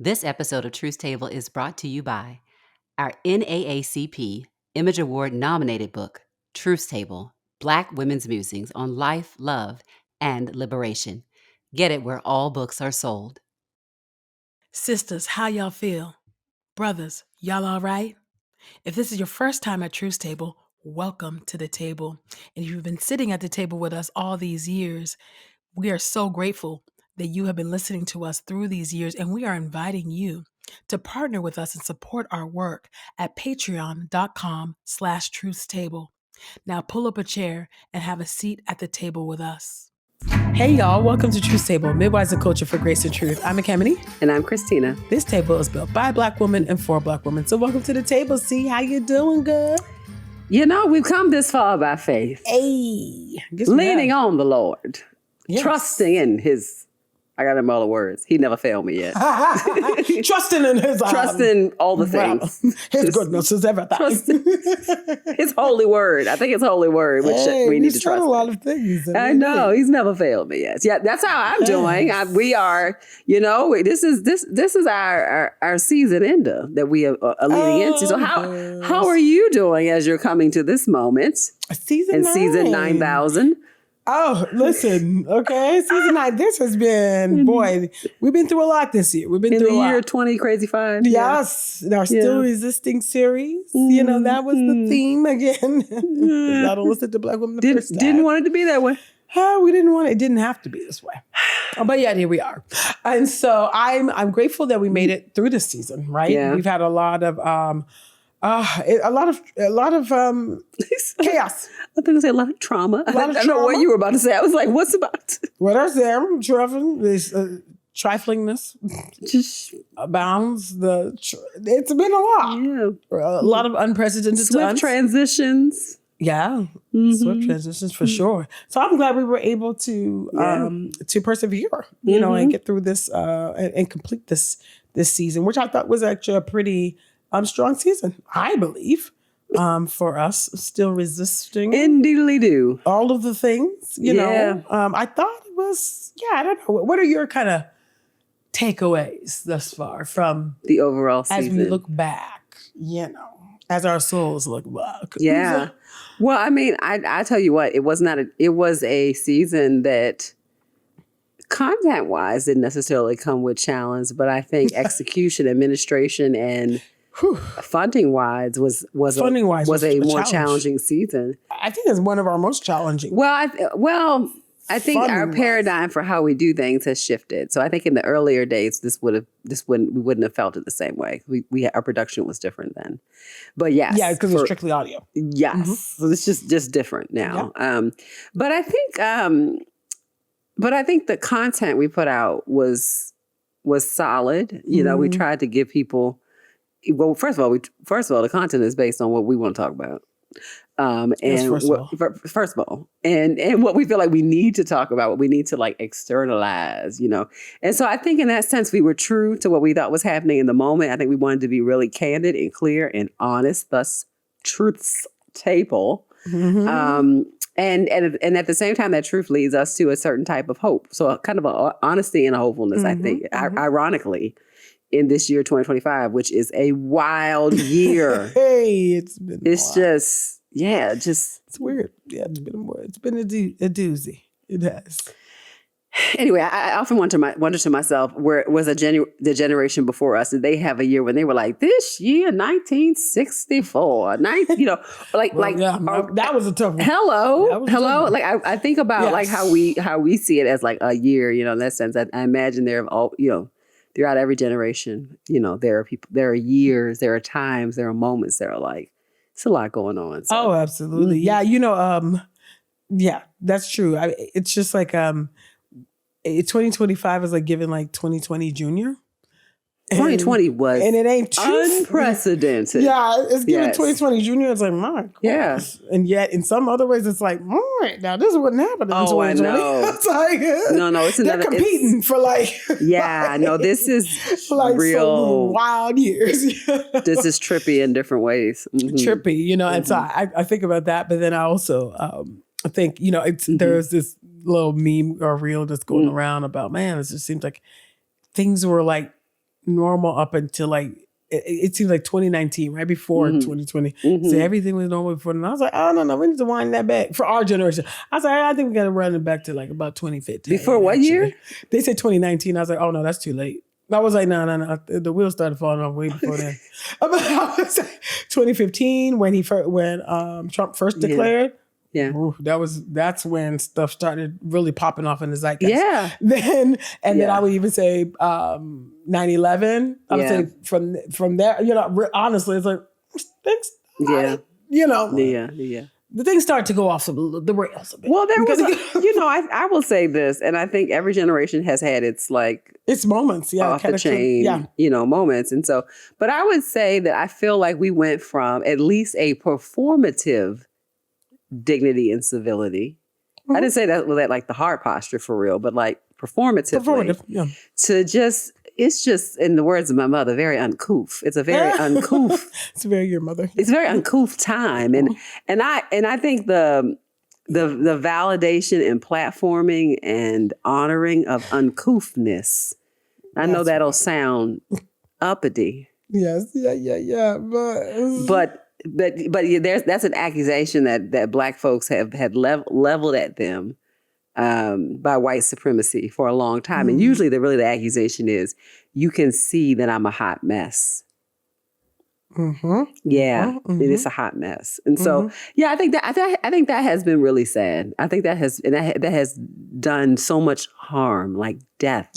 This episode of Truth Table is brought to you by our NAACP Image Award nominated book, Truth Table, Black Women's Musings on Life, Love, and Liberation. Get it where all books are sold. Sisters, how y'all feel? Brothers, y'all all right? If this is your first time at Truth Table, welcome to the table. And if you've been sitting at the table with us all these years, we are so grateful that you have been listening to us through these years, and we are inviting you to partner with us and support our work at patreon.com/truthstable. Now pull up a chair and have a seat at the table with us. Hey y'all, welcome to Truth Table, Midwives and Culture for Grace and Truth. I'm Ekemini. And I'm Christina. This table is built by Black women and for Black women. So welcome to the table. See, how you doing, good? You know, we've come this far by faith. Hey. Leaning on the Lord. Yes. Trusting in his, I got him all the words. He never failed me yet. Trusting in his Trusting all the things. His goodness is everything. His holy word. I think it's holy word, which we need to trust. A lot of things. I know. He's never failed me yet. Yeah, that's how I'm doing. We are, you know, this is our season ender that we are leading into. So how are you doing as you're coming to this moment? Season 9000. Oh, listen, okay. Season 9, this has been, boy, we've been through a lot this year. We've been through a lot. In the year 20 Crazy 5. Yes. Yeah. Our Still Resisting series. You know, that was the theme again. I don't listen to Black women the first time. Didn't want it to be that way. We didn't want it. It didn't have to be this way. But yeah, here we are. And so I'm grateful that we made it through this season, right? Yeah. We've had a lot of chaos. I think I said a lot of trauma. I don't know what you were about to say. I was like, what's about? What I said, this triflingness just abounds. It's been a lot. Yeah. A lot of unprecedented swift transitions. Yeah. Swift transitions for sure. So I'm glad we were able to persevere, you know, and get through this and complete this season, which I thought was actually a pretty strong season, I believe. For us, still resisting. Indeedly do. All of the things, you know. I thought it was, I don't know. What are your kind of takeaways thus far from the overall season? As we look back, you know, as our souls look back. Yeah. Well, I mean, I tell you what, it was a season that content-wise didn't necessarily come with challenge, but I think execution, administration, and funding wise was a more challenging season. I think it's one of our most challenging. I think our paradigm for how we do things has shifted. So I think in the earlier days, we wouldn't have felt it the same way. Our production was different then. But yes, yeah, because it's strictly audio. Yes, so it's just different now. Yeah. But I think the content we put out was solid. You know, we tried to give people. Well, first of all, the content is based on what we want to talk about. First of all, and what we feel like we need to talk about, what we need to like externalize, you know. And so I think in that sense, we were true to what we thought was happening in the moment. I think we wanted to be really candid and clear and honest, thus Truth's Table. And at the same time, that truth leads us to a certain type of hope. So a kind of a honesty and a hopefulness, I think, ironically, in this year 2025, which is a wild year. It's weird. Yeah, it's been a doozy. It has. Anyway, I often wonder to myself, where was the generation before us? Did they have a year when they were like, this year, 1964, that was a tough one. Hello. Like I think about like how we see it as like a year, you know, in that sense. I imagine there are all, you know, throughout every generation, you know, there are people, there are years, there are times, there are moments that are like, it's a lot going on. So. Oh, absolutely. Yeah. You know, that's true. It's just like, 2025 is like giving like 2020 junior. 2020 was and it ain't unprecedented. Yeah, it's giving 2020 junior. It's like, my gosh. Yeah. And yet in some other ways, it's like, now this wouldn't happen in 2020. I know. It's like, it's they're competing for like. This is like real wild years. This is trippy in different ways. Trippy, you know, and so I think about that, but then I also I think, you know, there's this little meme or reel that's going around about, man, it just seems like things were like normal up until like, it seems like 2019, right before 2020. So everything was normal before. And I was like, oh, no, we need to wind that back for our generation. I was like, I think we got to run it back to like about 2015. Before what year? They said 2019. I was like, oh, no, that's too late. I was like, no. The wheels started falling off way before then. I was like, 2015 when Trump first declared. Yeah. Ooh, that's when stuff started really popping off in the zeitgeist. Yeah. Then I would even say 9/11. I would say from there, honestly, it's like things. Yeah. The things start to go off the rails a bit. Well, there was, I will say this, and I think every generation has had its moments, off the chain, moments, and so. But I would say that I feel like we went from at least a performative dignity and civility. I didn't say that with like the hard posture for real, but like performative, to just, it's just, in the words of my mother, very uncouth. It's a very uncouth. It's very your mother. It's a very uncouth time, and I think the validation and platforming and honoring of uncouthness. I know that'll sound uppity. Yes, yeah. But that's an accusation that Black folks had leveled at them by white supremacy for a long time. And usually the accusation is, you can see that I'm a hot mess. Yeah, it is a hot mess. And so, I think that has been really sad. I think that has done so much harm, like death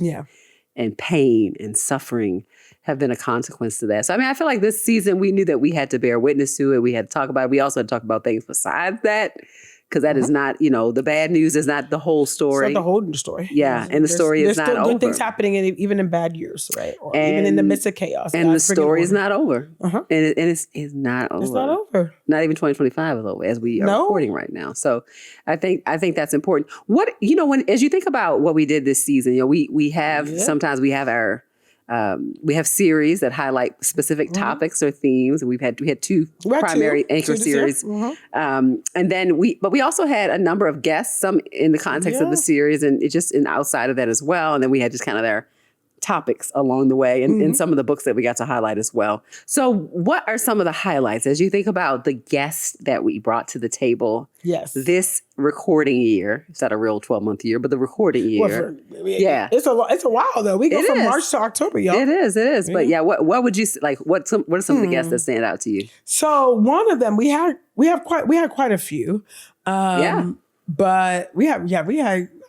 and pain and suffering have been a consequence to that. So, I mean, I feel like this season we knew that we had to bear witness to it. We had to talk about it. We also had to talk about things besides that, because that is not, the bad news is not the whole story. It's not the whole story. Yeah, and the story is not over. There's still good things happening even in bad years, right? Or even in the midst of chaos. And the story is not over. And it's not over. It's not over. Not even 2025 is over, as we are recording right now. So I think that's important. What, as you think about what we did this season, we have, sometimes we have our, we have series that highlight specific topics or themes. We had two primary anchor series. And then we also had a number of guests, some in the context of the series and just outside of that as well. And then we had just kind of their topics along the way and some of the books that we got to highlight as well. So what are some of the highlights as you think about the guests that we brought to the table this recording year? It's not a real 12-month year, but the recording year. It's a while though. We go from March to October, y'all. It is. But what would you like? What are some of the guests that stand out to you? So one of them we had quite a few. But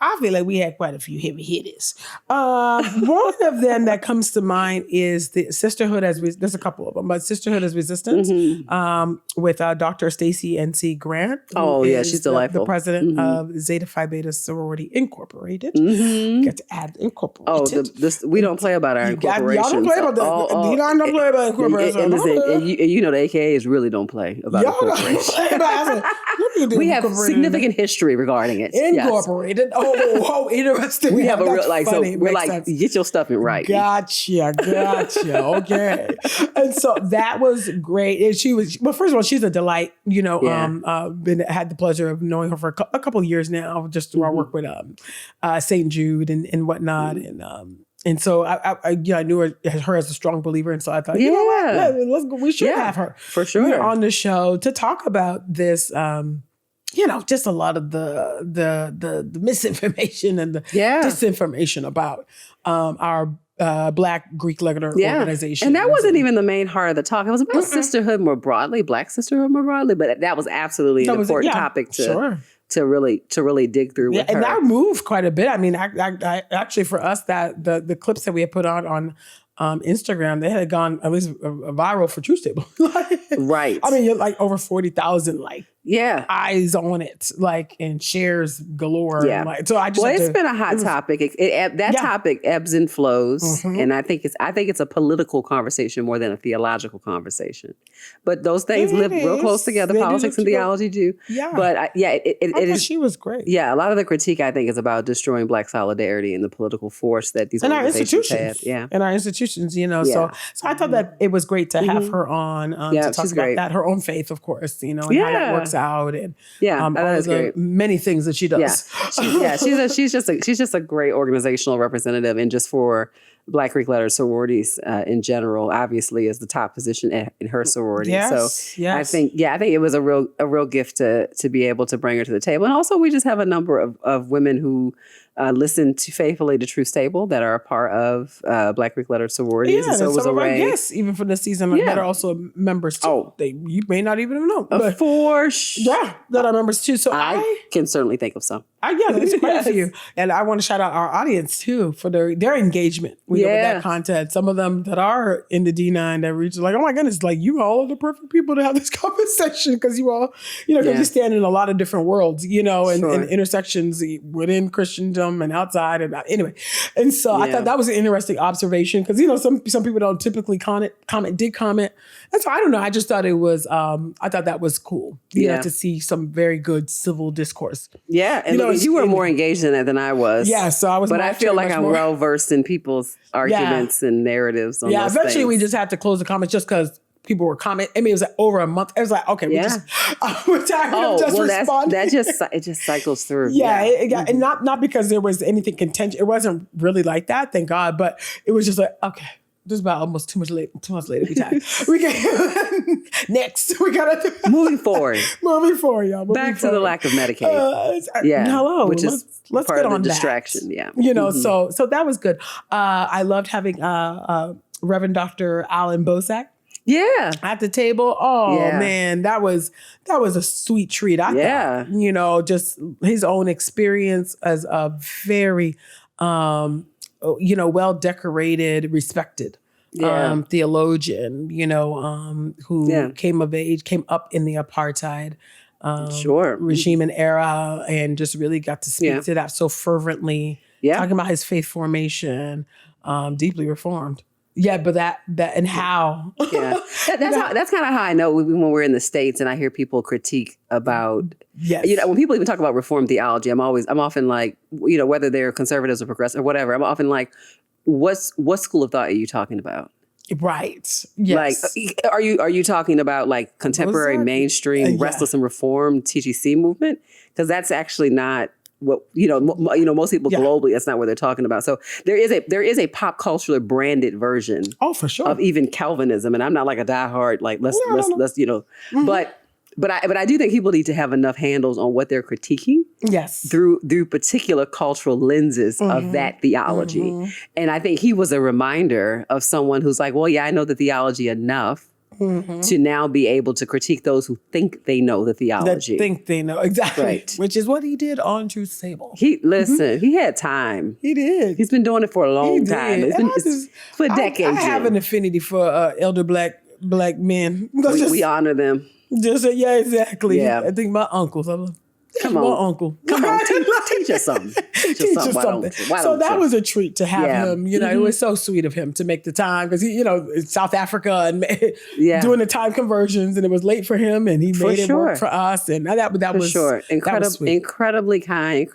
I feel like we had quite a few heavy hitters. One of them that comes to mind is the Sisterhood there's a couple of them, but Sisterhood as Resistance with Dr. Stacey N.C. Grant. Oh, yeah, she's delightful. The president of Zeta Phi Beta Sorority Incorporated. Get to add Incorporated. Oh, we don't play about our incorporation. Y'all don't play about that. Y'all don't play about incorporation. And the AKAs really don't play about incorporation. We have significant history regarding it. Incorporated. Yes. Oh, interesting. We have a real we're like, sense. Get your stuff in right. Gotcha. Okay. And so that was great. And she was, well, first of all, she's a delight. Had the pleasure of knowing her for a couple of years now, just through our work with St. Jude and whatnot. And so I knew her as a strong believer, and so I thought, let's go. We should have her for sure on the show to talk about this. Just a lot of the misinformation and the disinformation about our Black Greek Legator organization. And that wasn't even the main heart of the talk. It was about sisterhood more broadly, Black sisterhood more broadly, but that was absolutely an important topic to really dig through with her. And that moved quite a bit. I mean, I actually for us that the clips that we had put on Instagram, they had gone at least viral for Truth Table. Right. I mean, you're like over 40,000 eyes on it, and shares galore. Yeah. And so I just it's been a hot topic. That topic ebbs and flows, and I think it's a political conversation more than a theological conversation. But those things live real close together. Politics and theology do. Yeah. But she was great. Yeah. A lot of the critique I think is about destroying Black solidarity and the political force that these organizations have. Yeah. And our institutions, So I thought that it was great to have her on to talk about that. Her own faith, of course, and how that works out, and all the many things that she does. She's just a great organizational representative, and just for Black Greek letter sororities in general, obviously, as the top position in her sorority. Yes, so I think it was a real gift to be able to bring her to the table. And also, we just have a number of women who listen faithfully to Truth Table that are a part of Black Greek letter sororities. Yeah, and so it was some a of our way. guests, even for this season, that are also members too. Oh. You may not even know. But For sure. yeah, that are members too. So I can certainly think of some. There's quite a few. And I want to shout out our audience too for their engagement with that content. Some of them that are in the D9 that reach like, oh my goodness, like you all are the perfect people to have this conversation because you all, because you stand in a lot of different worlds, and intersections within Christendom and outside. And anyway, and so I thought that was an interesting observation because, some people don't typically comment. And so I don't know. I just thought it was, I thought that was cool, to see some very good civil discourse. Yeah. And you were more engaged in it than I was. Yeah. So I was, but I feel like I'm well versed in people's arguments and narratives on those eventually things. we just had to close the comments just because people were commenting. I mean, it was like over a month. It was like, okay, we're tired of just responding. It just cycles through. And not because there was anything contentious. It wasn't really like that, thank God. But it was just like, okay. Just about almost too much later. We tired. We can next. We gotta moving forward, y'all. Back to the lack of Medicaid. Hello. Which is let's part get of on the that. distraction. Yeah. So that was good. I loved having Reverend Dr. Alan Bosak. Yeah. At the table. Oh man, that was a sweet treat. I thought, just his own experience as a very well decorated, respected theologian, who came up in the apartheid regime and era, and just really got to speak to that so fervently. Talking about his faith formation, deeply reformed. Yeah, but that and how. That's kind of how I know when we're in the States and I hear people critique about. Yes. When people even talk about Reformed theology, I'm often like, whether they're conservatives or progressive or whatever, I'm often like, what school of thought are you talking about? Right. Yes. Like, are you talking about like contemporary mainstream restless and reformed TGC movement? Because that's actually not what most people globally, that's not what they're talking about. So there is a pop culturally branded version for sure of even Calvinism, and I'm not like a diehard like let's but I do think people need to have enough handles on what they're critiquing through particular cultural lenses of that theology. And I think he was a reminder of someone who's like, well, I know the theology enough to now be able to critique those who think they know the theology. Exactly. Right. Which is what he did on Truth Table. He had time. He did. He's been doing it for a long time. It's for decades. I have an affinity for elder black men. We honor them. Exactly. Yeah. I think my uncles. Come on, my uncle. Come on, teach us something. Teach us something. So that was a treat to have him. It was so sweet of him to make the time because he, South Africa and doing the time conversions, and it was late for him, and he made it work for us, and that was sure. Incredibly kind.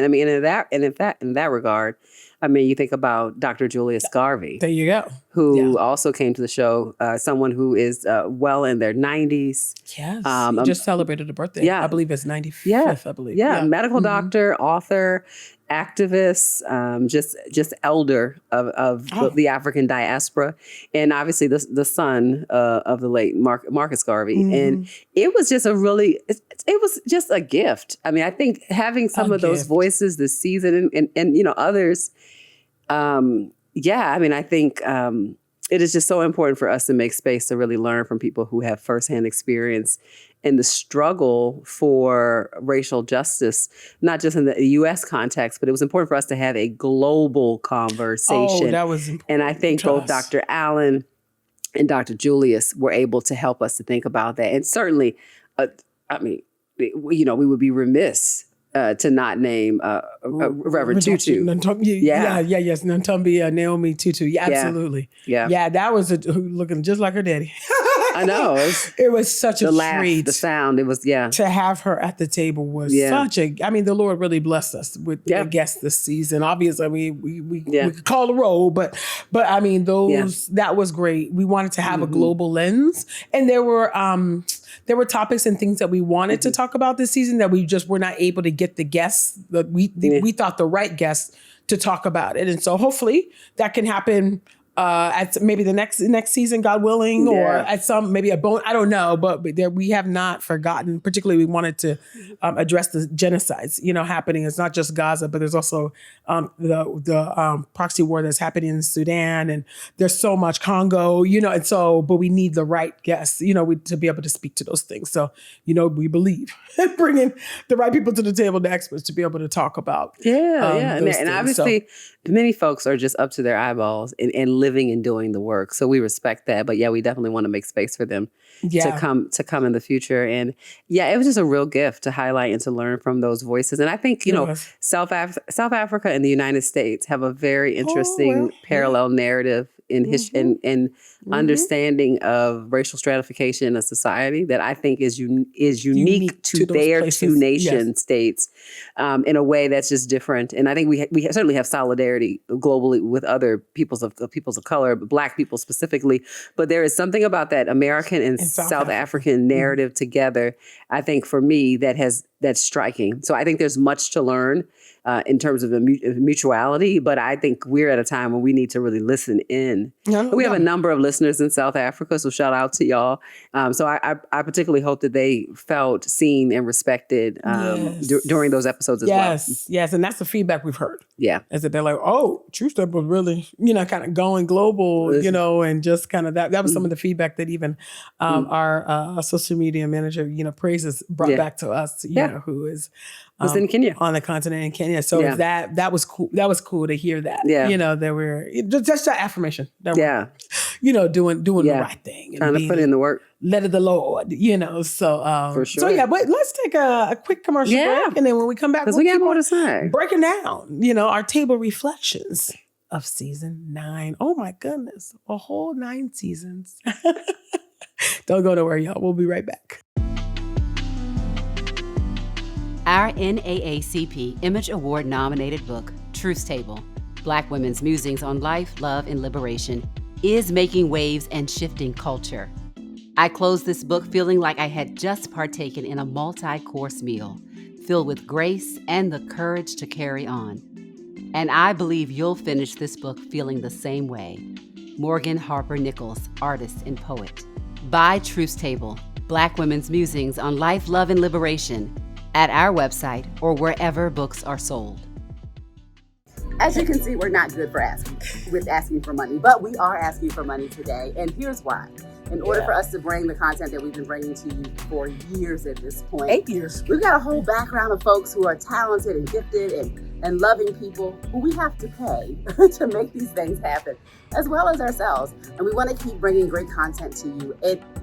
I mean, in that regard. I mean, you think about Dr. Julius Garvey. There you go. Who also came to the show, someone who is well in their 90s. Yes. He just celebrated a birthday. I believe it's 95th, I believe. Yeah, medical doctor, author, activist, just elder of the African diaspora. And obviously the son of the late Marcus Garvey. And it was just it was just a gift. I mean, I think having some of those voices this season and others, I mean, I think it is just so important for us to make space to really learn from people who have firsthand experience in the struggle for racial justice, not just in the U.S. context, but it was important for us to have a global conversation. Oh, that was important. And I think both Dr. Allen and Dr. Julius were able to help us to think about that. And certainly, I mean, we would be remiss to not name Reverend Tutu. Yes, Nantumbi Naomi Tutu. Yeah, absolutely. Yeah, that was looking just like her daddy. I know. It was such a treat. The sound, it was, to have her at the table was I mean, the Lord really blessed us with the guests this season. Obviously, we could call the roll, but I mean, that was great. We wanted to have a global lens, and there were topics and things that we wanted to talk about this season that we just were not able to get the guests that we thought the right guests to talk about it. And so hopefully that can happen at maybe the next season, God willing, or at maybe a bone. I don't know, but there, we have not forgotten. Particularly, we wanted to address the genocides, happening. It's not just Gaza, but there's also the proxy war that's happening in Sudan, and there's so much Congo, and so, but we need the right guests, to be able to speak to those things. So, we believe in bringing the right people to the table, the experts, to be able to talk about. And obviously, many folks are just up to their eyeballs and living and doing the work. So we respect that. But we definitely want to make space for them to come in the future. And it was just a real gift to highlight and to learn from those voices. And I think, South Africa and the United States have a very interesting parallel narrative in history and understanding of racial stratification in a society that I think is unique to their places. Two nation states in a way that's just different. And I think we certainly have solidarity globally with other peoples of color, but Black people specifically. But there is something about that American and South African narrative together, I think for me, that's striking. So I think there's much to learn in terms of mutuality, but I think we're at a time when we need to really listen in. We have a number of listeners in South Africa, so shout out to y'all. So I particularly hope that they felt seen and respected during those episodes as well. Yes, and that's the feedback we've heard. Is that they're like, oh, True Step was really, kind of going global, and just kind of that was some of the feedback that even our social media manager, praises brought back to us, who is was in Kenya, on the continent in Kenya. So that was cool. That was cool to hear that. That we're just that affirmation. That we're, doing the right thing, trying to put in the work. Led of the Lord, So for sure. So but let's take a quick commercial break, and then when we come back, we got more to say. Breaking down, our table reflections of season 9. Oh my goodness, a whole 9 seasons. Don't go nowhere, y'all. We'll be right back. Our NAACP Image Award nominated book, Truth Table, Black Women's Musings on Life, Love, and Liberation, is making waves and shifting culture. I closed this book feeling like I had just partaken in a multi-course meal, filled with grace and the courage to carry on. And I believe you'll finish this book feeling the same way. Morgan Harper Nichols, artist and poet. Buy Truth Table, Black Women's Musings on Life, Love, and Liberation, at our website or wherever books are sold. As you can see, we're not good for asking for money, but we are asking for money today, and here's why. In order for us to bring the content that we've been bringing to you for years at this point, 8 years, we've got a whole background of folks who are talented and gifted and loving people who we have to pay to make these things happen, as well as ourselves. And we want to keep bringing great content to you.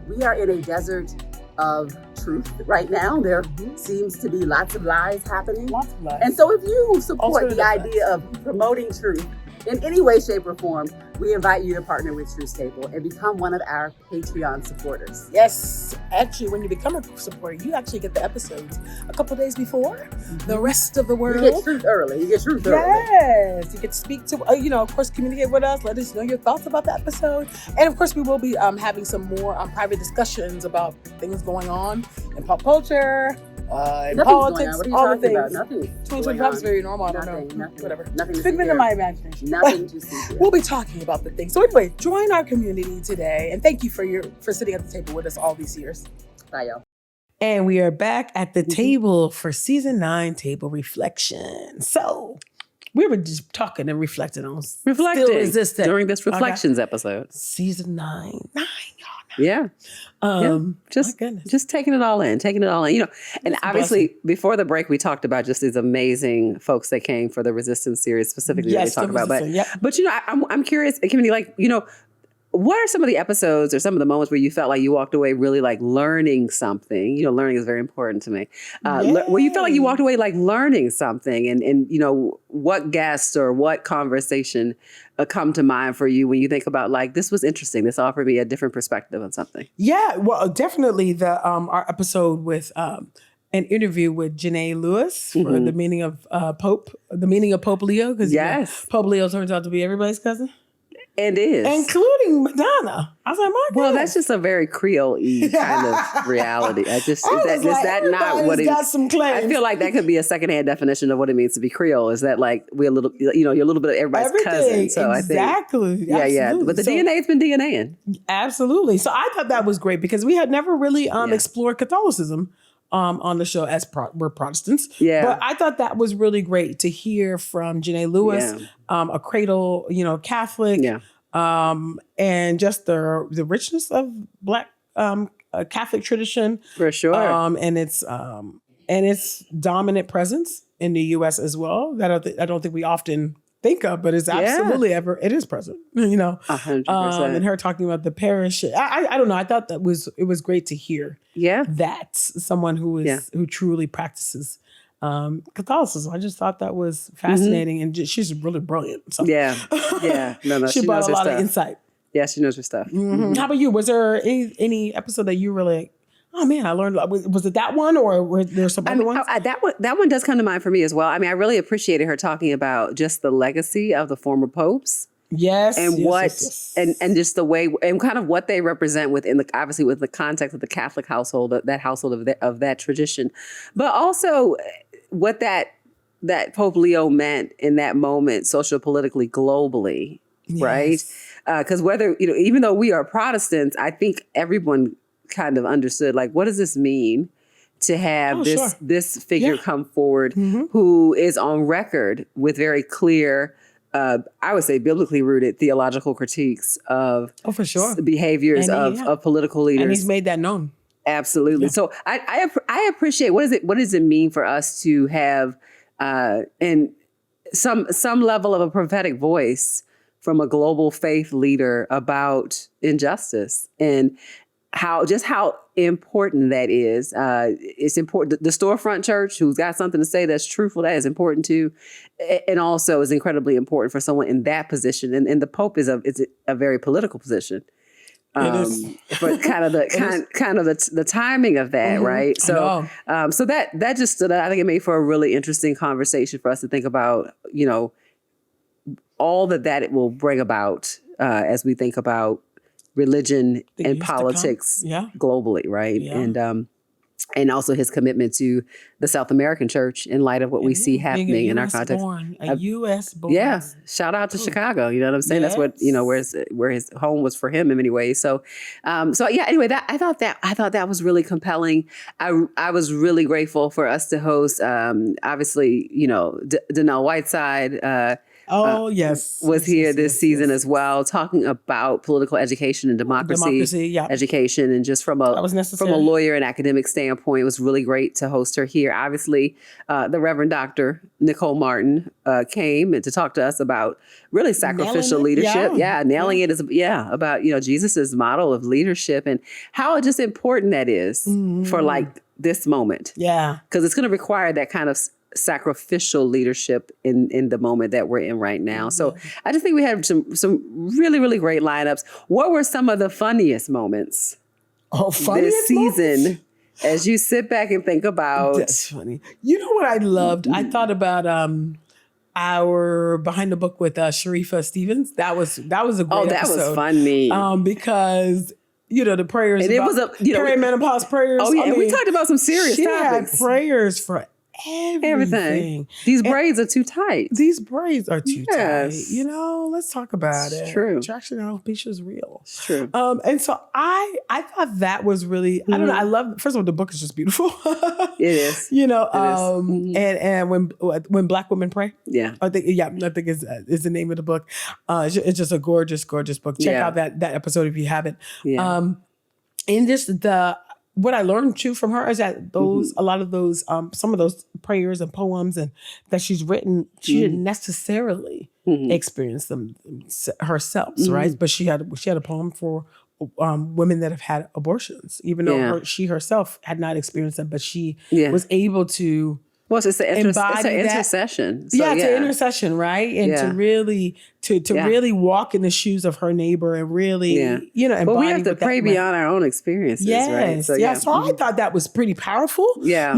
We are in a desert of truth right now. There seems to be lots of lies happening. Lots of lies. And so if you support the idea of promoting truth in any way, shape, or form, we invite you to partner with Truth Table and become one of our Patreon supporters. Yes. Actually, when you become a supporter, you actually get the episodes a couple days before the rest of the world. You get truth early. Yes. You get to speak to, of course, communicate with us. Let us know your thoughts about the episode. And of course, we will be having some more private discussions about things going on in pop culture, in politics, all the things. Nothing. 2025 is very normal. I don't know. Nothing. Whatever. Nothing. It's been in my imagination. Nothing to see here. We'll be talking about the things. So anyway, join our community today, and thank you for sitting at the table with us all these years. Bye, y'all. And we are back at the table for season 9 table reflection. So we were just talking and reflecting on still resistant during this reflections episode. Season 9, y'all. Just taking it all in, and obviously before the break, we talked about just these amazing folks that came for the Resistance series specifically that we talked about. But I'm curious, Ekemini, what are some of the episodes or some of the moments where you felt like you walked away really like learning something? Learning is very important to me. Where you felt like you walked away like learning something, and what guests or what conversation come to mind for you when you think about like, this was interesting. This offered me a different perspective on something. Yeah, well, definitely our episode with an interview with Janae Lewis for the meaning of Pope Leo, because Pope Leo turns out to be everybody's cousin. And is. Including Madonna. I was like, my well, God. that's just a very Creole-y kind of reality. Is that not what it got some claims. I feel like that could be a secondhand definition of what it means to be Creole. Is that like we're a little, you're a little bit of everybody's cousin. So exactly. I think, yeah. But the DNA's been DNAing. Absolutely. So I thought that was great because we had never really explored Catholicism on the show as we're Protestants. Yeah. But I thought that was really great to hear from Janae Lewis, a cradle, Catholic. Yeah. And just the richness of Black Catholic tradition. For sure. And its dominant presence in the U.S. as well. That I don't think we often think of, but it's absolutely it is present, 100%. and her talking about the parish. I don't know. I thought it was great to hear. Yeah. That someone who truly practices Catholicism. I just thought that was fascinating, and she's really brilliant. So. Yeah. No, she brought a lot of insight. Yeah, she knows her stuff. Mm-hmm. How about you? Was there any episode that you really? Oh man, I learned. Was it that one, or were there some other ones? That one does come to mind for me as well. I mean, I really appreciated her talking about just the legacy of the former popes. Yes, and and just the way and kind of what they represent within the context of the Catholic household, that household of that tradition, but also what that Pope Leo meant in that moment, socio-politically, globally, right? Because even though we are Protestants, I think everyone kind of understood, like, what does this mean to have this figure come forward who is on record with very clear, I would say biblically rooted theological critiques of behaviors of political leaders. And he's made that known. Absolutely. Yeah. So I appreciate, what does it mean for us to have and some level of a prophetic voice from a global faith leader about injustice and how important that is. It's important. The storefront church who's got something to say that's truthful, that is important too. And also is incredibly important for someone in that position. And the Pope is a very political position. But kind of the timing of that, right? So so that just stood out. I think it made for a really interesting conversation for us to think about, all that it will bring about as we think about religion and politics globally, right? Yeah. And also his commitment to the South American church in light of what we see happening in our context. A U.S. born. Yeah. Shout out to Chicago. You know what I'm saying? Yes. That's what, where his home was for him in many ways. So, anyway, I thought that was really compelling. I was really grateful for us to host, obviously, Danelle Whiteside, was here this season as well, talking about political education and democracy education, and just from a lawyer and academic standpoint, it was really great to host her here. Obviously, the Reverend Dr. Nicole Martin came to talk to us about really sacrificial leadership. Nailing it about Jesus's model of leadership and how just important that is for like this moment. Yeah, because it's going to require that kind of sacrificial leadership in the moment that we're in right now. So I just think we had some really, really great lineups. What were some of the funniest moments this season as you sit back and think about? That's funny. You know what I loved? I thought about our Behind the Book with Sharifa Stevens. That was a great episode. Oh, that was funny. Because the prayers, and it was perimenopause prayers. Oh yeah, and we talked about some serious topics. She had prayers for everything. These braids are too tight. These braids are too tight. Let's talk about it. True. Attraction alopecia is real. It's true. And so I thought that was really, I don't know. I love, first of all, the book is just beautiful. It is. And when Black women pray. Yeah. I think is the name of the book. It's just a gorgeous, gorgeous book. Check out that episode if you haven't. Yeah. And just what I learned too from her is that a lot of those, some of those prayers and poems and that she's written, she didn't necessarily experience them herself, right? But she had a poem for women that have had abortions, even though she herself had not experienced them, but she was able to Well, it's an embody that. intercession. So, It's an intercession, right? And to really really walk in the shoes of her neighbor and really, embody. But we have to pray beyond our own experiences, right? So, So I thought that was pretty powerful. Yeah.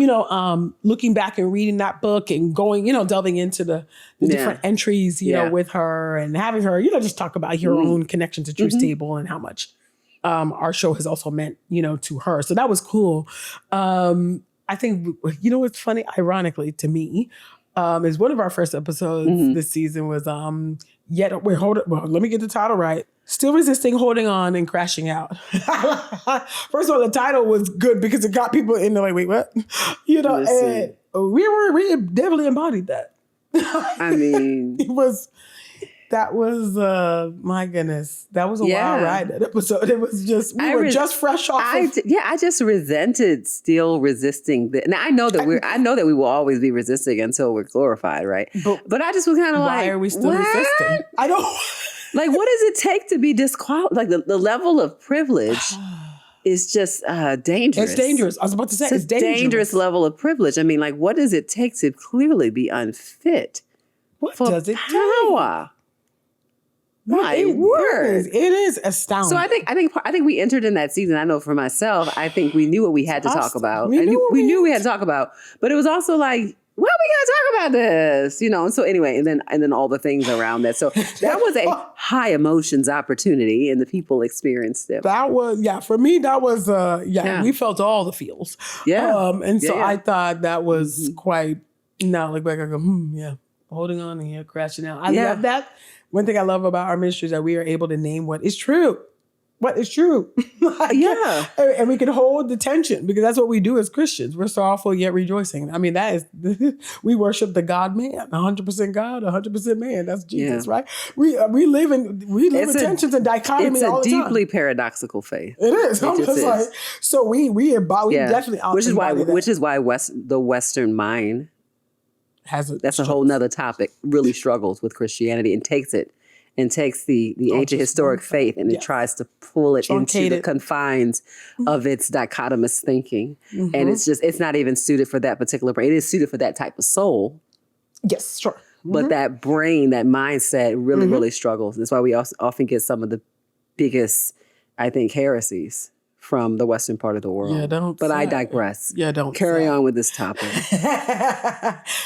Looking back and reading that book and going, delving into the different entries, with her and having her, just talk about your own connection to Truth Table and how much our show has also meant, to her. So that was cool. I think, what's funny, ironically to me, is one of our first episodes this season was, let me get the title right. Still Resisting, Holding On, and Crashing Out. First of all, the title was good because it got people in there like, wait, what? And we definitely embodied that. I mean, that was, my goodness, that was a wild ride, that episode. It was just, we were just fresh off I just resented still resisting. Now, I know that we will always be resisting until we're glorified, right? But I just was kind of like, why are we still resisting? I don't... Like, what does it take to be disqualified? Like, the level of privilege is just dangerous. It's dangerous. I was about to say, it's dangerous. Dangerous level of privilege. I mean, like, what does it take to clearly be unfit? What does it power? take? My word. It is astounding. So I think we entered in that season. I know for myself, I think we knew what we had to talk about. We knew we had to talk about, but it was also like, well, we got to talk about this, And so anyway, and then all the things around that. So that was a high emotions opportunity, and the people experienced it. That was, for me, that was, we felt all the feels. Yeah. I thought that was quite, now look back, I go, holding on here, crashing out. I love that. One thing I love about our ministry is that we are able to name what is true. What is true. And we can hold the tension because that's what we do as Christians. We're sorrowful yet rejoicing. I mean, that is, we worship the God-man, 100% God, 100% man. That's Jesus, right? We live in tensions and dichotomy all the time. It's a deeply paradoxical faith. It is. So we definitely which is why the Western mind that's a whole nother topic, really struggles with Christianity and takes the ancient historic faith and it tries to pull it into the confines of its dichotomous thinking. And it's not even suited for that particular brain. It is suited for that type of soul. Yes, sure. But that brain, that mindset really, really struggles. That's why we often get some of the biggest, I think, heresies from the Western part of the world. I digress. Carry on with this topic.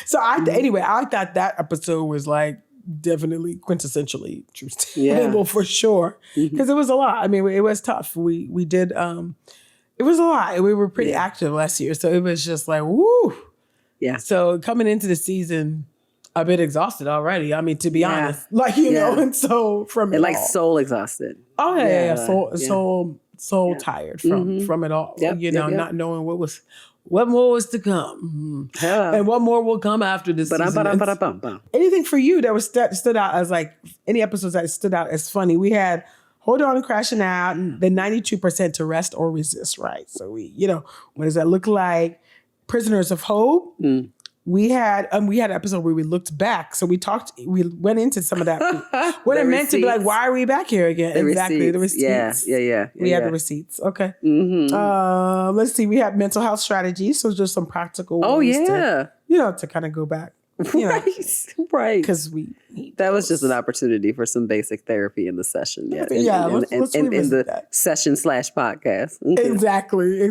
So I thought that episode was like definitely quintessentially Truth Table for sure. Because it was a lot. I mean, it was tough. We did, it was a lot. We were pretty active last year. So it was just like, woo. Yeah. So coming into the season, a bit exhausted already. I mean, to be honest, and so from it all. Soul exhausted. Oh yeah. Soul tired from it all. Not knowing what more was to come, and what more will come after this season. Anything for you that was stood out as like any episodes that stood out as funny? We had Hold On and Crashing Out, and the 92% to Rest or Resist, right? So we, what does that look like? Prisoners of Hope. We had an episode where we looked back. So we went into some of that. What it meant to be like, why are we back here again? The receipts. Yeah. We had the receipts. Okay. Let's see. We had mental health strategies. So just some practical ways to kind of go back. Right. Because that was just an opportunity for some basic therapy in the session. Let's in the that. session/podcast. Exactly.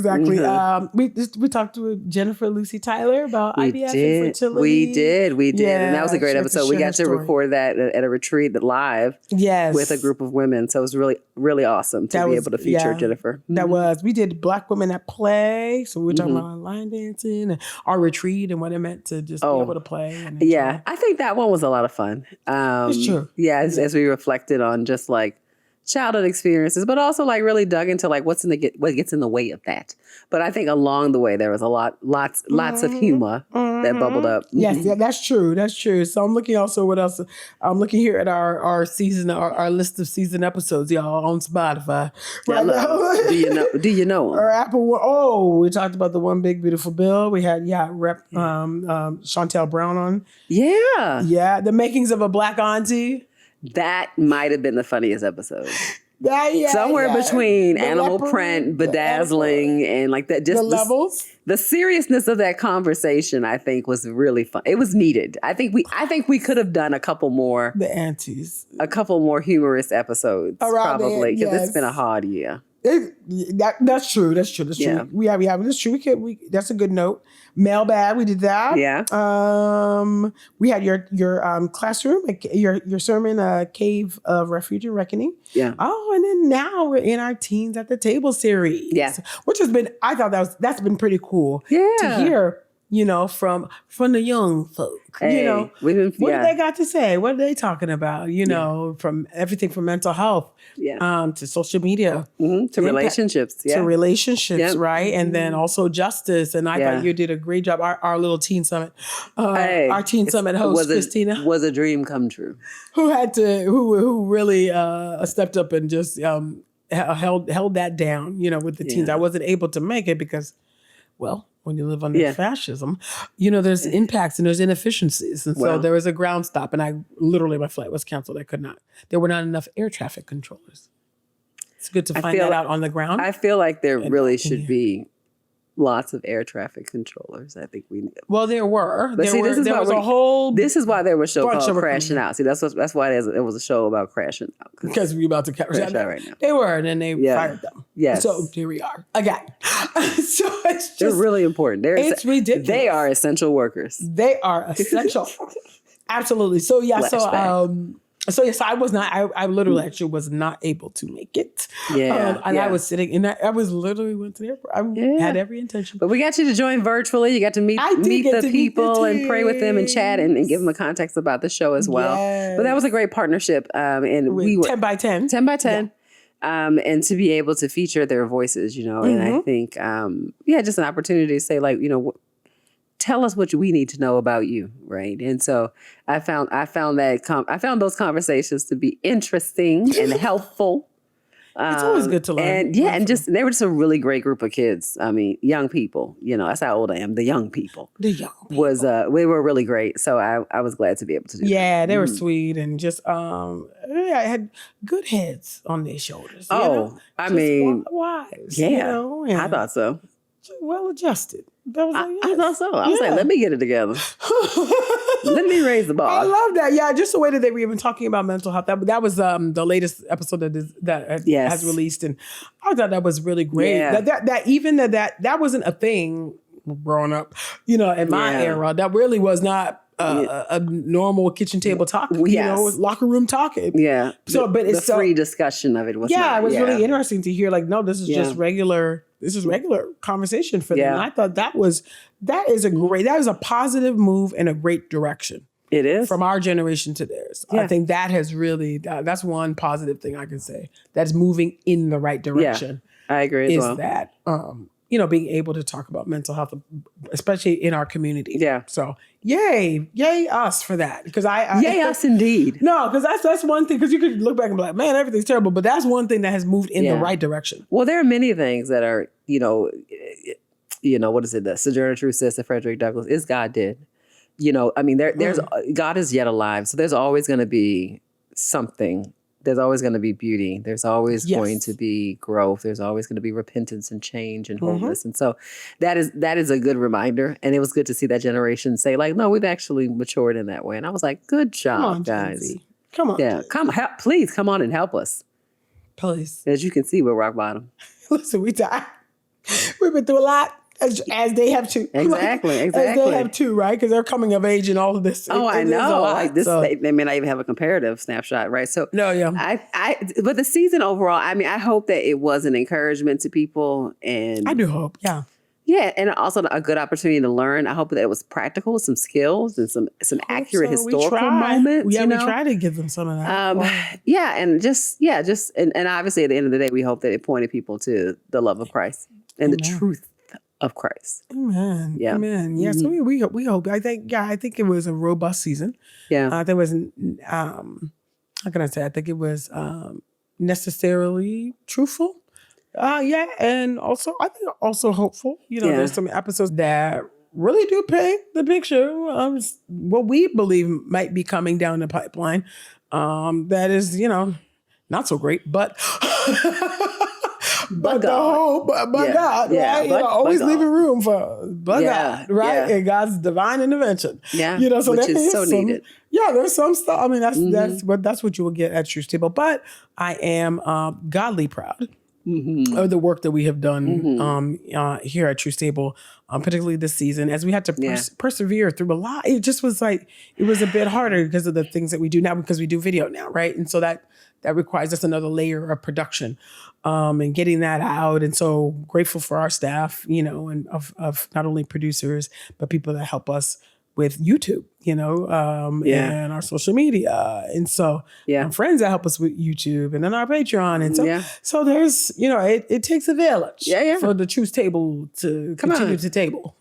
We talked to Jennifer Lucy Tyler about IVF and fertility. We did. And that was a great episode. We got to record that at a retreat live with a group of women. So it was really, really awesome to be able to feature Jennifer. That was. We did Black Women at Play. So we were talking about line dancing and our retreat and what it meant to just be able to play. I think that one was a lot of fun. It's true. As we reflected on just like childhood experiences, but also like really dug into like what gets in the way of that. But I think along the way there was lots of humor that bubbled up. Yes, that's true. That's true. So I'm looking also what else. I'm looking here at our season, our list of season episodes, y'all, on Spotify. Do you know? Or Apple. Oh, we talked about the One Big Beautiful Bill. We had Rep Chantel Brown on. Yeah. The Makings of a Black Auntie. That might have been the funniest episode. Somewhere between the animal leopard, print, bedazzling, and like that. Just the levels. The seriousness of that conversation, I think, was really fun. It was needed. I think we could have done a couple more humorous episodes around probably, because it's been a hard year. That's true. That's true. Yeah. We have. That's true. That's a good note. Mailbag. We did that. Yeah. We had your classroom, your sermon, Cave of Refuge and Reckoning. Yeah. Oh, and then now we're in our Teens at the Table series. Yeah. Which has been. I thought that's been pretty cool. Yeah. To hear. From the young folk, Hey, what do they got to say? What are they talking about? From everything from mental health, to social media, to relationships, right? And then also justice. And I thought you did a great job. Our little teen summit, our teen summit host Christina was a dream come true. Who really stepped up and just held that down. With the teens, I wasn't able to make it because, well, when you live under fascism, there's impacts and there's inefficiencies. And so there was a ground stop, and my flight was canceled. I could not. There were not enough air traffic controllers. It's good to find that out on the ground. I feel like there really should be lots of air traffic controllers. I think we. Well, there were. But This is why there was a show called Crashing Out. See, that's why it was a show about crashing out. Because we're about to crash out right now. They were, and then they fired them. Yes. So here we are again. So it's just. They're really important. It's ridiculous. They are essential workers. They are essential. Absolutely. So So yes, I was not. I literally actually was not able to make it. I was sitting, and I was literally went to the airport. I had every intention, but we got you to join virtually. You got to meet the people and pray with them and chat and give them a context about the show as well. Yes. But that was a great partnership, and we were 10 by 10, and to be able to feature their voices, and I think, just an opportunity to say, like, tell us what we need to know about you, right? And so I found those conversations to be interesting and helpful. It's always good to learn. And they were just a really great group of kids. I mean, young people. That's how old I am. The young people. We were really great. So I was glad to be able to do that. Yeah, they were sweet and just I had good heads on their shoulders. I mean, wise. I thought so. Well adjusted. That was I thought so. I was like, let me get it together. Let me raise the bar. I love that. Yeah, just the way that they were even talking about mental health. That was the latest episode that has released, and I thought that was really great. Yeah. That wasn't a thing growing up, in my era. That really was not a normal kitchen table talk. It was locker room talking. Yeah. So, but it's the free discussion of it was. Yeah, it was really interesting to hear. Like, no, this is just regular. This is regular conversation for them. And I thought that is a positive move and a great direction. It is. From our generation to theirs. Yeah. I think that has really, that's one positive thing I can say. That's moving in the right direction. Yeah, I agree as well. Is that, being able to talk about mental health, especially in our community. Yeah. So yay us for that. Because yay us indeed. No, because that's one thing, because you could look back and be like, man, everything's terrible. But that's one thing that has moved in the right direction. Well, there are many things that are, what is it? The Sojourner Truth says to Frederick Douglass, is God dead? I mean, there's God is yet alive. So there's always going to be something. There's always going to be beauty. There's always going to be growth. There's always going to be repentance and change and wholeness. And so that is a good reminder. And it was good to see that generation say, like, no, we've actually matured in that way. And I was like, good job, guys. Come on. Yeah. Please come on and help us. Please. As you can see, we're rock bottom. Listen, we died. We've been through a lot. As they have too. Exactly. As they have too, right? Because they're coming of age and all of this. I know. Like this, they may not even have a comparative snapshot, right? So but the season overall, I mean, I hope that it was an encouragement to people, and I do hope, yeah, and also a good opportunity to learn. I hope that it was practical, some skills, and some accurate historical moments. Yeah, we try to give them some of that. And obviously, at the end of the day, we hope that it pointed people to the love of Christ and the truth of Christ. Amen. Yeah. Amen. Yeah. So we hope. I think it was a robust season. Yeah. There was how can I say? I think it was necessarily truthful. And also I think also hopeful. There's some episodes that really do paint the picture of what we believe might be coming down the pipeline. That is, not so great, but But God, right? Always leaving room for God, right? And God's divine intervention. Yeah, so which is so needed. Yeah, there's some stuff. I mean, that's what you will get at Truth Table. But I am godly proud of the work that we have done here at Truth Table, particularly this season, as we had to persevere through a lot. It just was like, it was a bit harder because of the things that we do now, because we do video now, right? And so that requires us another layer of production and getting that out. And so grateful for our staff, and of not only producers, but people that help us with YouTube, and our social media. And so friends that help us with YouTube, and then our Patreon. And so there's, it takes a village for the Truth Table to continue to table.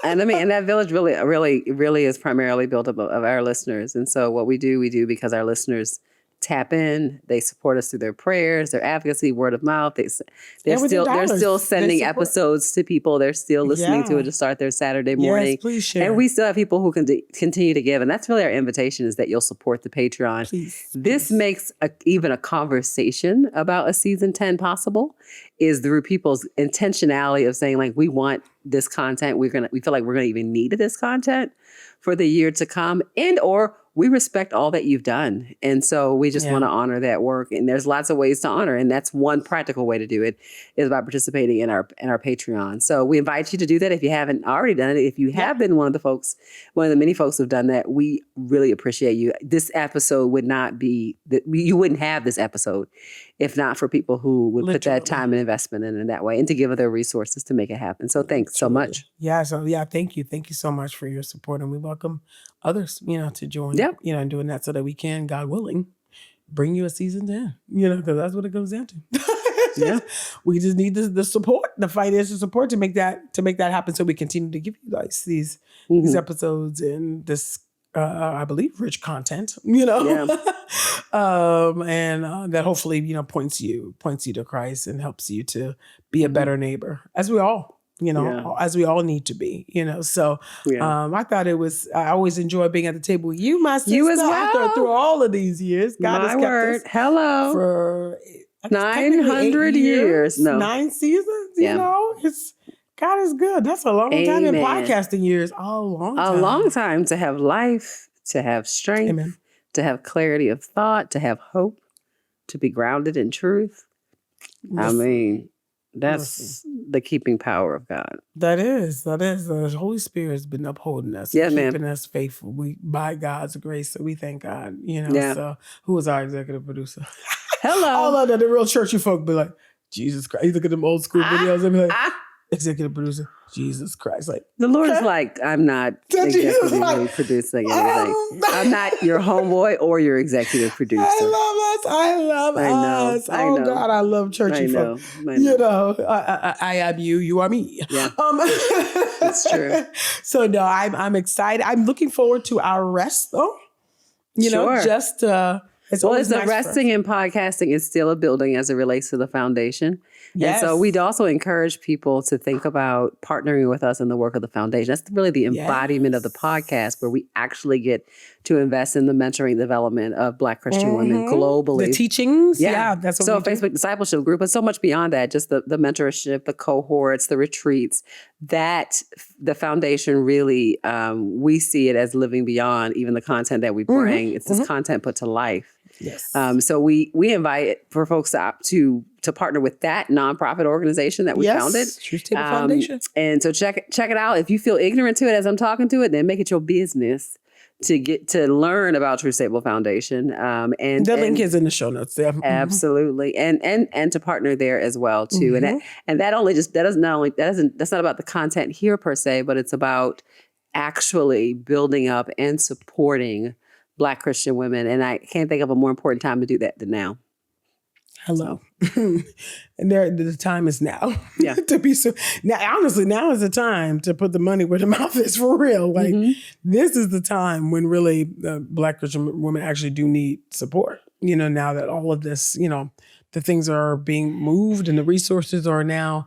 And and that village really is primarily built up of our listeners. And so what we do because our listeners tap in, they support us through their prayers, their advocacy, word of mouth. They're still sending episodes to people. They're still listening to it to start their Saturday morning. Yes, please share. And we still have people who can continue to give. And that's really our invitation, is that you'll support the Patreon. This makes even a conversation about a season 10 possible, is through people's intentionality of saying, like, we want this content. We feel like we're going to even need this content for the year to come, or we respect all that you've done. And so we just want to honor that work. And there's lots of ways to honor. And that's one practical way to do it, is by participating in our Patreon. So we invite you to do that if you haven't already done it. If you have been one of the many folks who've done that, we really appreciate you. This episode would not be, you wouldn't have this episode if not for people who would put that time and investment in that way, and to give their resources to make it happen. So thanks so much. Yeah. So thank you. Thank you so much for your support. And we welcome others, to join, and doing that so that we can, God willing, bring you a season 10, because that's what it comes down to. We just need the support, the financial support to make that happen. So we continue to give you guys these episodes and this, I believe, rich content, and that hopefully, points you to Christ and helps you to be a better neighbor, as we all need to be, So I thought I always enjoy being at the table with you, my sister. You as well. Through all of these years. God has kept us Hello. For 900 years. No. 9 seasons, God is good. That's a long time in podcasting years. A long time to have life, to have strength, to have clarity of thought, to have hope, to be grounded in truth. I mean, that's the keeping power of God. That is. The Holy Spirit has been upholding us, keeping us faithful by God's grace. So we thank God, So who was our executive producer? Hello. All of the real churchy folk be like, Jesus Christ. You look at them old school videos and be like, executive producer, Jesus Christ. Like, the Lord is like, I'm not executively producing anything. I'm not your homeboy or your executive producer. I love us. I know. God, I love churchy folk. I know. I am you, you are me. Yeah. It's true. So no, I'm excited. I'm looking forward to our rest though. The resting in podcasting is still a building as it relates to the foundation. Yes. And so we'd also encourage people to think about partnering with us in the work of the foundation. That's really the embodiment of the podcast, where we actually get to invest in the mentoring development of Black Christian women globally. The teachings. That's what we do. Facebook discipleship group, but so much beyond that, just the mentorship, the cohorts, the retreats, that the foundation really, we see it as living beyond even the content that we bring. It's this content put to life. Yes. So we invite for folks to partner with that nonprofit organization that we founded. Truth Table Foundation. And so check it out. If you feel ignorant to it as I'm talking to it, then make it your business to get to learn about Truth Table Foundation. And the link is in the show notes there. Absolutely. And to partner there as well too. That's not about the content here per se, but it's about actually building up and supporting Black Christian women. And I can't think of a more important time to do that than now. Hello. And the time is now. Yeah. Now, honestly, now is the time to put the money where the mouth is, for real. Like, this is the time when really Black Christian women actually do need support. Now that all of this, the things are being moved and the resources are now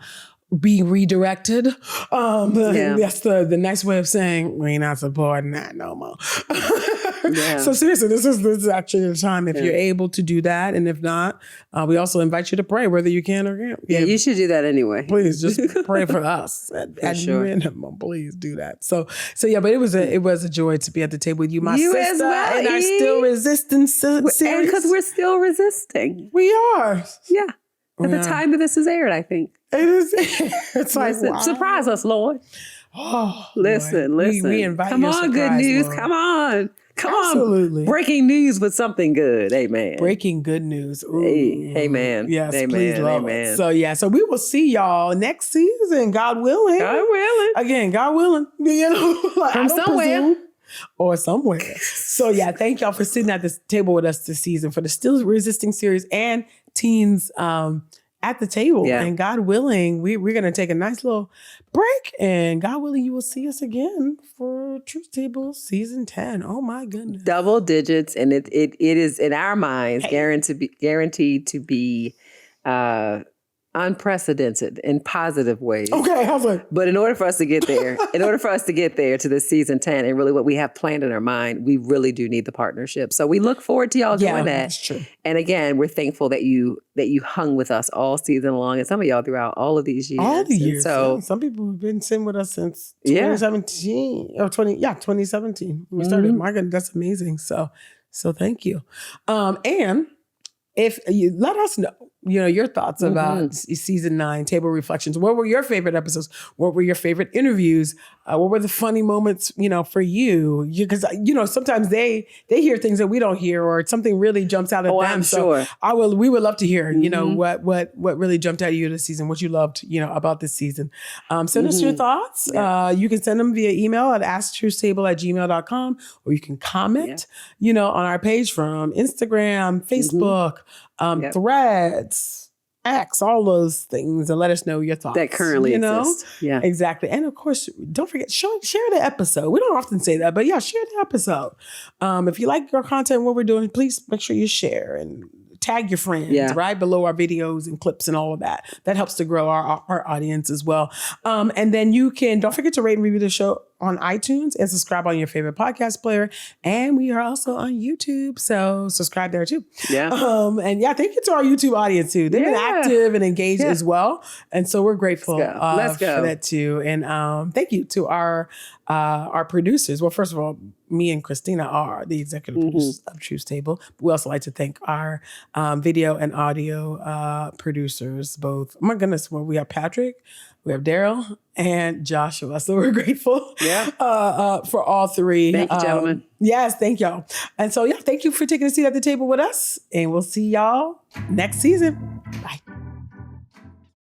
being redirected. That's the nice way of saying we ain't not supporting that no more. Yeah. So seriously, this is actually the time if you're able to do that. And if not, we also invite you to pray, whether you can or can't. Yeah, you should do that anyway. Please just pray for us at minimum. Please do that. So yeah, but it was a joy to be at the table with you, my sister, as well, and our Still Resisting series. And because we're still resisting. We are. Yeah. At the time that this is aired, I think. It is. It's like, wow. Surprise us, Lord. Oh, listen. We invite Come your on, surprise, good news. Lord. Come on. Absolutely. Breaking news with something good. Amen. Breaking good news. Ooh. Amen. Yes, amen. please love Amen. it. So we will see y'all next season, God willing. God willing. Again, God willing. From somewhere. Or somewhere. So yeah, thank y'all for sitting at this table with us this season for the Still Resisting series and Teens at the table. Yeah. And God willing, we're going to take a nice little break. And God willing, you will see us again for Truth Table Season 10. Oh my goodness. Double digits. And it is in our minds guaranteed to be unprecedented in positive ways. Okay, I was like, but in order for us to get there, to this season 10 and really what we have planned in our mind, we really do need the partnership. So we look forward to y'all doing that. That's true. And again, we're thankful that you hung with us all season long, and some of y'all throughout all of these years. All the years. So some people have been sitting with us since 2017 or 2017 when we started. My goodness, that's amazing. So thank you. And if you let us know, your thoughts about season 9, Table Reflections. What were your favorite episodes? What were your favorite interviews? What were the funny moments, for you? Because, sometimes they hear things that we don't hear, or something really jumps out at them. I'm sure. We would love to hear, what really jumped out at you this season, what you loved, about this season. Send us your thoughts. Yeah. You can send them via email at asktruthstable@gmail.com, or you can comment, on our page from Instagram, Facebook, Threads, X, all those things, and let us know your thoughts. That currently exist. Yeah. Exactly. And of course, don't forget, share the episode. We don't often say that, but share the episode. If you like our content, what we're doing, please make sure you share and tag your friends right below our videos and clips and all of that. That helps to grow our audience as well. And then don't forget to rate and review the show on iTunes and subscribe on your favorite podcast player. And we are also on YouTube, so subscribe there too. Yeah. And thank you to our YouTube audience too. They've been active and engaged as well. And so we're grateful Let's go. for that too. And thank you to our producers. Well, first of all, me and Christina are the executive producers of Truth Table. We also like to thank our video and audio producers, both. Oh my goodness, we have Patrick, we have Daryl, and Joshua. So we're grateful for all three. Thank you, gentlemen. Yes, thank y'all. And so, thank you for taking a seat at the table with us. And we'll see y'all next season. Bye.